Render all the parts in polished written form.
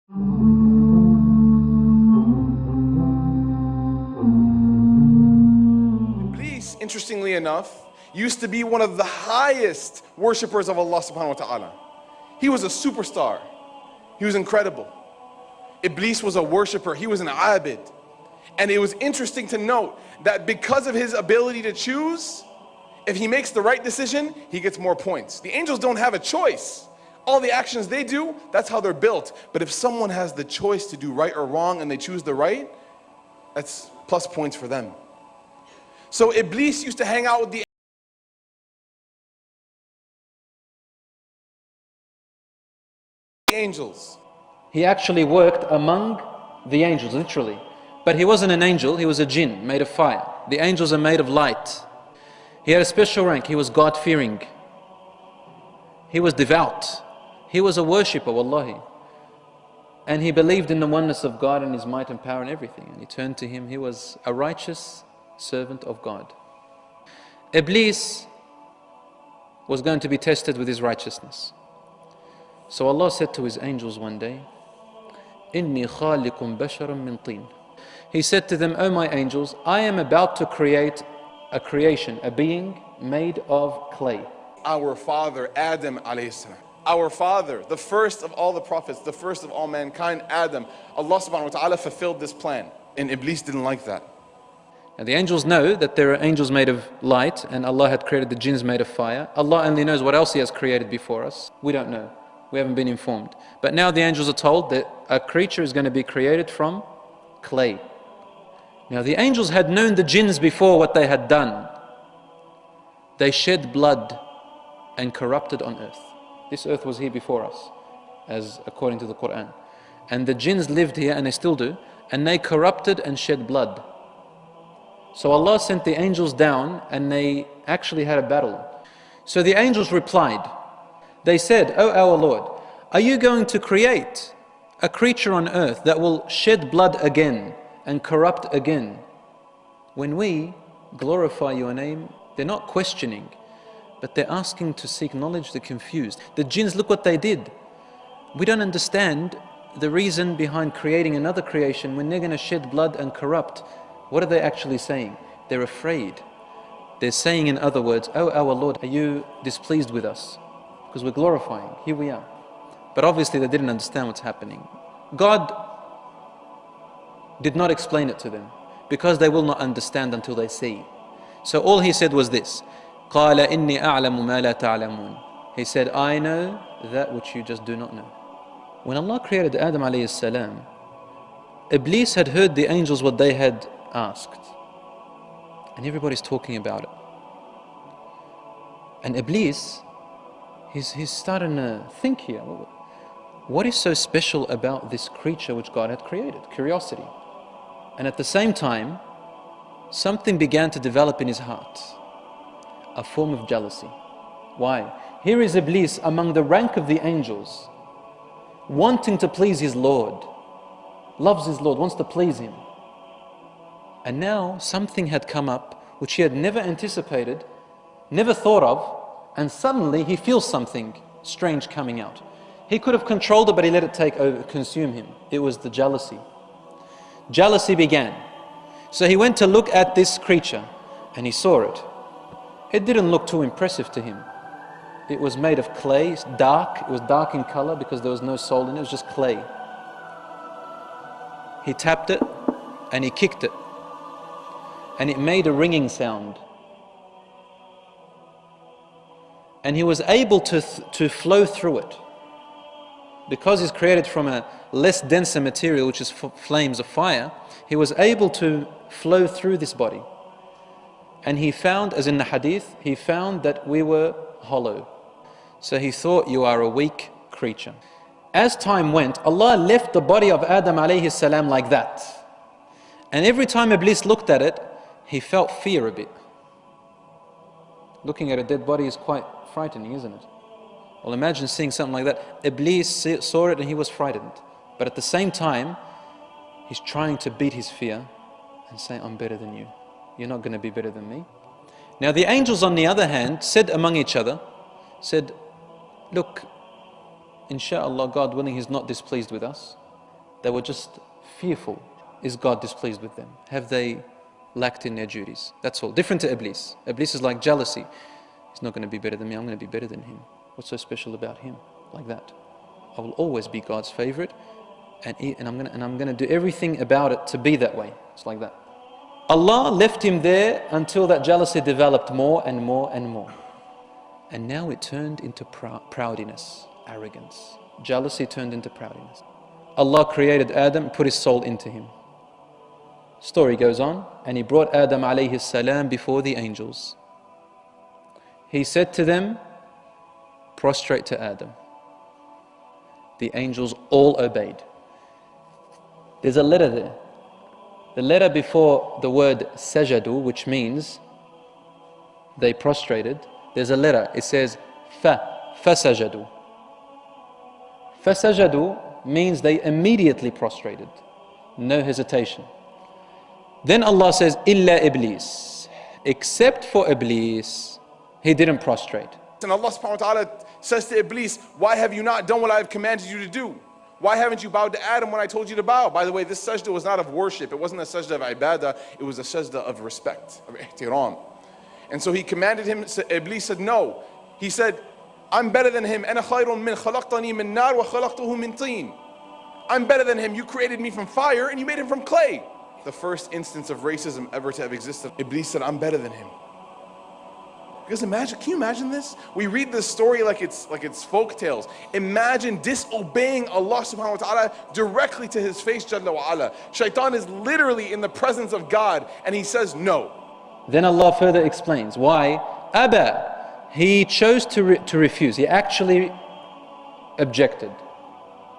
Iblis, interestingly enough, used to be one of the highest worshippers of Allah subhanahu wa ta'ala. He was a superstar. He was incredible. Iblis was a worshipper. He was an abid. And it was interesting to note that because of his ability to choose, if he makes the right decision, he gets more points. The angels don't have a choice. All the actions they do, that's how they're built. But if someone has the choice to do right or wrong and they choose the right, that's plus points for them. So Iblis used to hang out with the angels. He actually worked among the angels, literally. But he wasn't an angel, he was a jinn, made of fire. The angels are made of light. He had a special rank, he was God-fearing. He was devout. He was a worshipper, wallahi. And he believed in the oneness of God and His might and power and everything. And he turned to Him. He was a righteous servant of God. Iblis was going to be tested with his righteousness. So Allah said to His angels one day, إِنِّي خَالِقٌ بَشَرًا مِّن طِينٍ. He said to them, "O my angels, I am about to create a creation, a being made of clay." Our father, Adam alayhi salam. Our father, the first of all the prophets, the first of all mankind, Adam. Allah subhanahu wa ta'ala fulfilled this plan. And Iblis didn't like that. And the angels know that there are angels made of light, and Allah had created the jinns made of fire. Allah only knows what else He has created before us. We don't know. We haven't been informed. But now the angels are told that a creature is going to be created from clay. Now the angels had known the jinns before what they had done. They shed blood and corrupted on earth. This earth was here before us, as according to the Quran. And the jinns lived here, and they still do, and they corrupted and shed blood. So Allah sent the angels down, and they actually had a battle. So the angels replied. They said, "O our Lord, are you going to create a creature on earth that will shed blood again and corrupt again? When we glorify your name," they're not questioning, but they're asking to seek knowledge. They're confused. The jinns, look what they did. We don't understand the reason behind creating another creation when they're going to shed blood and corrupt. What are they actually saying? They're afraid. They're saying, in other words, "Oh our Lord, are you displeased with us? Because we're glorifying, here we are." But obviously they didn't understand what's happening. God did not explain it to them, because they will not understand until they see. So all He said was this, قَالَ إِنِّي أَعْلَمُ مَا لَا تَعْلَمُونَ. He said, "I know that which you just do not know." When Allah created Adam alayhi salam, Iblis had heard the angels what they had asked. And everybody's talking about it. And Iblis, he's starting to think here, what is so special about this creature which God had created? Curiosity. And at the same time, something began to develop in his heart, a form of jealousy. Why? Here is Iblis among the rank of the angels, wanting to please his Lord, loves his Lord, wants to please Him. And now something had come up which he had never anticipated, never thought of, and suddenly he feels something strange coming out. He could have controlled it, but he let it take over, consume him. It was the jealousy. Jealousy began. So he went to look at this creature, and he saw it. It didn't look too impressive to him. It was made of clay, it's dark. It was dark in color because there was no soul in it. It was just clay. He tapped it, and he kicked it, and it made a ringing sound. And he was able to flow through it. Because he's created from a less denser material, which is flames of fire, he was able to flow through this body. And he found, as in the hadith, he found that we were hollow. So he thought, "You are a weak creature." As time went, Allah left the body of Adam alayhi salam like that. And every time Iblis looked at it, he felt fear a bit. Looking at a dead body is quite frightening, isn't it? Well, imagine seeing something like that. Iblis saw it and he was frightened. But at the same time, he's trying to beat his fear and say, "I'm better than you. You're not going to be better than me." Now the angels, on the other hand, said among each other, said, "Look, inshallah, God willing, He's not displeased with us. They were just fearful. Is God displeased with them? Have they lacked in their duties? That's all. Different to Iblis. Iblis is like jealousy. He's not going to be better than me, I'm going to be better than him. What's so special about him? Like that. I will always be God's favorite, and I'm going to do everything about it to be that way. It's like that. Allah left him there until that jealousy developed more and more and more. And now it turned into proudiness, arrogance. Jealousy turned into proudiness. Allah created Adam, put his soul into him. Story goes on, and he brought Adam alayhi salam before the angels. He said to them, prostrate to Adam. The angels all obeyed. There's a letter there. The letter before the word sajadu, which means they prostrated, there's a letter. It says fasajadu. Fasajadu means they immediately prostrated. No hesitation. Then Allah says, illa Iblis. Except for Iblis, he didn't prostrate. And Allah subhanahu wa ta'ala says to Iblis, why have you not done what I have commanded you to do? Why haven't you bowed to Adam when I told you to bow? By the way, this sajda was not of worship. It wasn't a sajda of ibadah. It was a sajda of respect, of ihtiram. And so he commanded him, Iblis said no. He said, I'm better than him. أَنَا خَيْرٌ مِّنْ خَلَقْتَنِي مِنْ نَارٍ وَخَلَقْتُهُ مِنْ طِينٍ. I'm better than him. You created me from fire and you made him from clay. The first instance of racism ever to have existed. Iblis said, I'm better than him. Because imagine, can you imagine this? We read this story like it's folk tales. Imagine disobeying Allah subhanahu wa ta'ala directly to his face, Jalla wa ala. Shaytaan is literally in the presence of God and he says no. Then Allah further explains why Aba, he chose to refuse. He actually objected.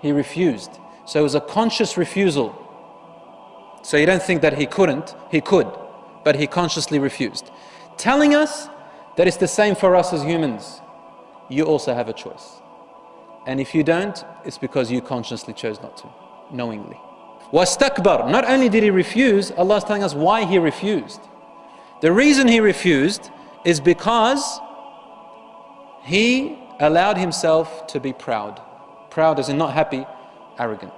He refused. So it was a conscious refusal. So you don't think that he couldn't, he could, but he consciously refused. Telling us that it's the same for us as humans. You also have a choice. And if you don't, it's because you consciously chose not to, knowingly. وَاسْتَكْبَرْ. Not only did he refuse, Allah is telling us why he refused. The reason he refused is because he allowed himself to be proud. Proud as in not happy, arrogant.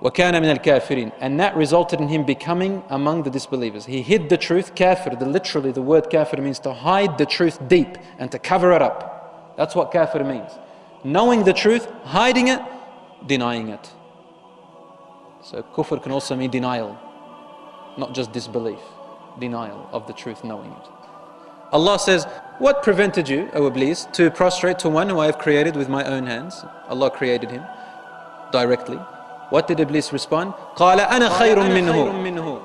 وَكَانَ مِنَ الْكَافِرِينَ. And that resulted in him becoming among the disbelievers. He hid the truth. Kafir, literally the word kafir means to hide the truth deep and to cover it up. That's what kafir means. Knowing the truth, hiding it, denying it. So kufr can also mean denial, not just disbelief. Denial of the truth, knowing it. Allah says, what prevented you, O Iblis, to prostrate to one who I have created with my own hands? Allah created him directly. What did Iblis respond? قَالَ أَنَا خَيْرٌ مِّنْهُ.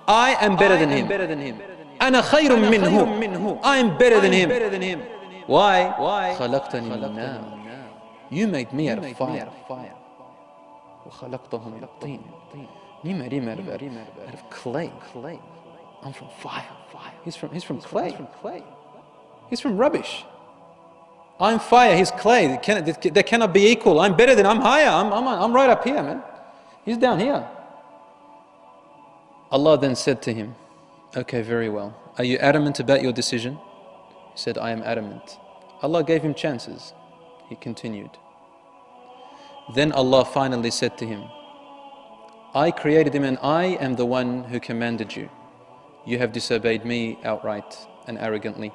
I am better than him. أَنَا خَيْرٌ مِّنْهُ. I am better than him. Why? خَلَقْتَنِي مِنْ نَارٍ. You made me out of fire. وَخَلَقْتَهُ مِنْ طِينٍ. You made him out of clay. I'm from fire. He's from clay. He's from rubbish. I'm fire, he's clay. They cannot be equal. I'm better than, I'm higher. I'm right up here, man. He's down here. Allah then said to him, okay, very well. Are you adamant about your decision? He said, I am adamant. Allah gave him chances. He continued. Then Allah finally said to him, I created him and I am the one who commanded you. You have disobeyed me outright and arrogantly.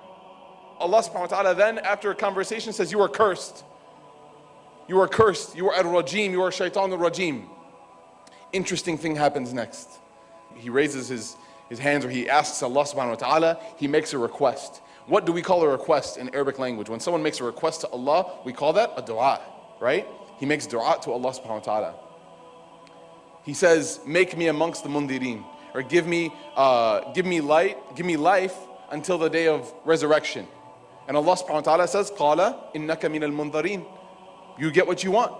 Allah subhanahu wa ta'ala then, after a conversation, says, you are cursed. You are cursed. You are al-rajim. You are Shaytaan al-rajim. Interesting thing happens next. He raises his hands, or he asks Allah subhanahu wa ta'ala, he makes a request. What do we call a request in Arabic language? When someone makes a request to Allah, we call that a dua, right? He makes dua to Allah subhanahu wa ta'ala. He says, make me amongst the mundirin, or give me life until the day of resurrection. And Allah subhanahu wa ta'ala says, قَالَ إِنَّكَ مِنَ الْمُنذَرِينَ. You get what you want.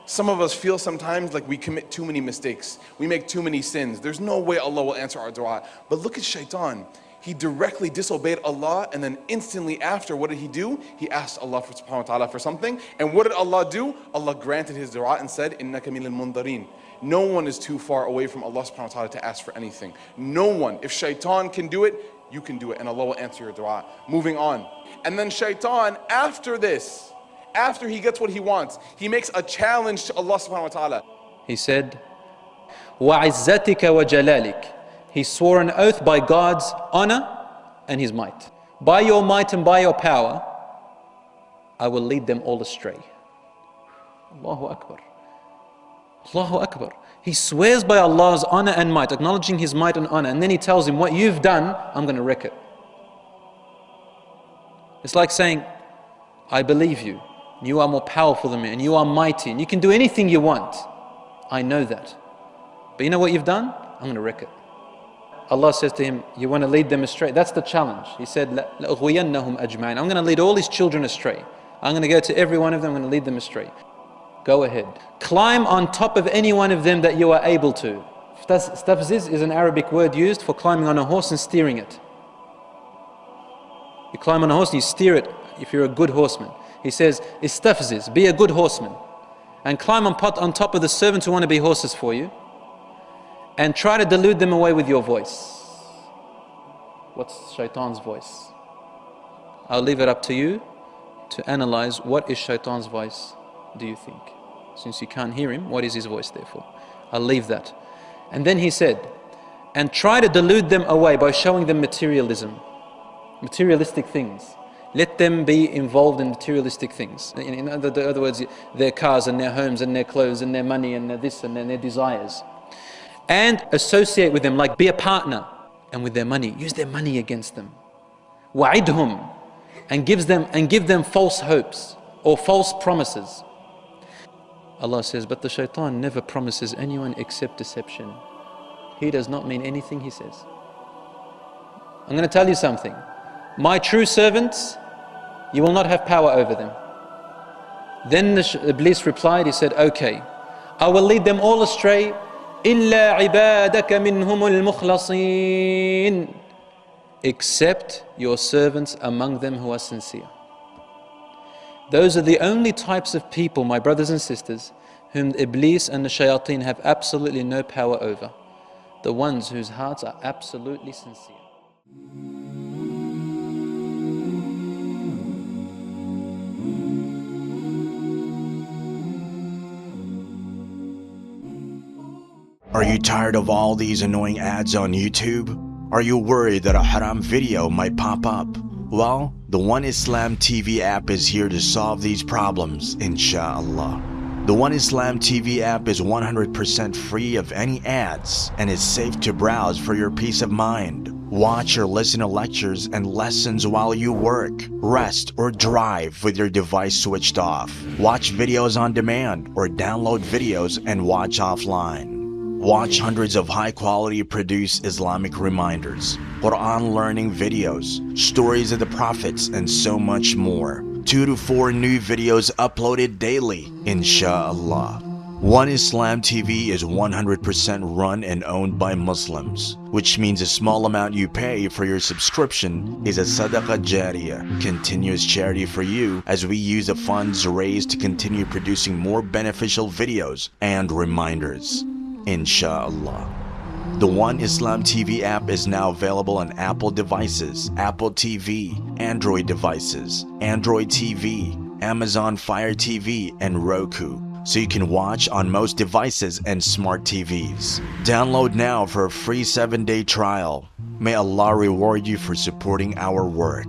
Some of us feel sometimes like we commit too many mistakes. We make too many sins. There's no way Allah will answer our dua. But look at Shaytaan. He directly disobeyed Allah, and then instantly after, what did he do? He asked Allah subhanahu wa ta'ala for something. And what did Allah do? Allah granted his dua and said, إِنَّكَ مِنَ الْمُنذَرِينَ. No one is too far away from Allah subhanahu wa ta'ala to ask for anything. No one. If Shaytaan can do it, you can do it, and Allah will answer your dua. Moving on. And then Shaytaan, after this, after he gets what he wants, he makes a challenge to Allah subhanahu wa ta'ala. He said, وَعِزَّتِكَ وَجَلَالِكَ. He swore an oath by God's honor and His might. By your might and by your power, I will lead them all astray. Allahu Akbar. Allahu Akbar. He swears by Allah's honor and might, acknowledging His might and honor, and then he tells him, what you've done, I'm going to wreck it. It's like saying, I believe you, you are more powerful than me, and you are mighty, and you can do anything you want. I know that. But you know what you've done? I'm going to wreck it. Allah says to him, you want to lead them astray? That's the challenge. He said, لَأُغْوِيَنَّهُمْ أَجْمَعِينَ. I'm going to lead all His children astray. I'm going to go to every one of them, I'm going to lead them astray. Go ahead. Climb on top of any one of them that you are able to. Stafziz is an Arabic word used for climbing on a horse and steering it. You climb on a horse and you steer it if you're a good horseman. He says, istafziz, be a good horseman. And climb on top of the servants who want to be horses for you. And try to delude them away with your voice. What's Shaytaan's voice? I'll leave it up to you to analyze what is Shaytaan's voice, do you think? Since you can't hear him, what is his voice therefore? I'll leave that. And then he said, and try to delude them away by showing them materialism, materialistic things. Let them be involved in materialistic things. In other words, their cars and their homes and their clothes and their money and their this and their desires. And associate with them, like be a partner. And with their money, use their money against them. وَعِدْهُمْ. And give them false hopes or false promises. Allah says, but the Shaytaan never promises anyone except deception. He does not mean anything he says. I'm going to tell you something. My true servants, you will not have power over them. Then Iblis replied, he said, okay, I will lead them all astray, إِلَّا عِبَادَكَ مِنْهُمُ الْمُخْلَصِينَ, except your servants among them who are sincere. Those are the only types of people, my brothers and sisters, whom Iblis and the Shayāteen have absolutely no power over. The ones whose hearts are absolutely sincere. Are you tired of all these annoying ads on YouTube? Are you worried that a haram video might pop up? Well, the One Islam TV app is here to solve these problems, inshallah. The One Islam TV app is 100% free of any ads and is safe to browse for your peace of mind. Watch or listen to lectures and lessons while you work, rest, or drive with your device switched off. Watch videos on demand or download videos and watch offline. Watch hundreds of high-quality produced Islamic reminders, Quran learning videos, stories of the prophets, and so much more. 2 to 4 new videos uploaded daily, inshallah. One Islam TV is 100% run and owned by Muslims, which means a small amount you pay for your subscription is a SADAQAH JARIYAH, continuous charity for you, as we use the funds raised to continue producing more beneficial videos and reminders, inshallah. The One Islam TV app is now available on Apple devices, Apple TV, Android devices, Android TV, Amazon Fire TV, and Roku, so you can watch on most devices and smart TVs. Download now for a free 7-day trial. May Allah reward you for supporting our work.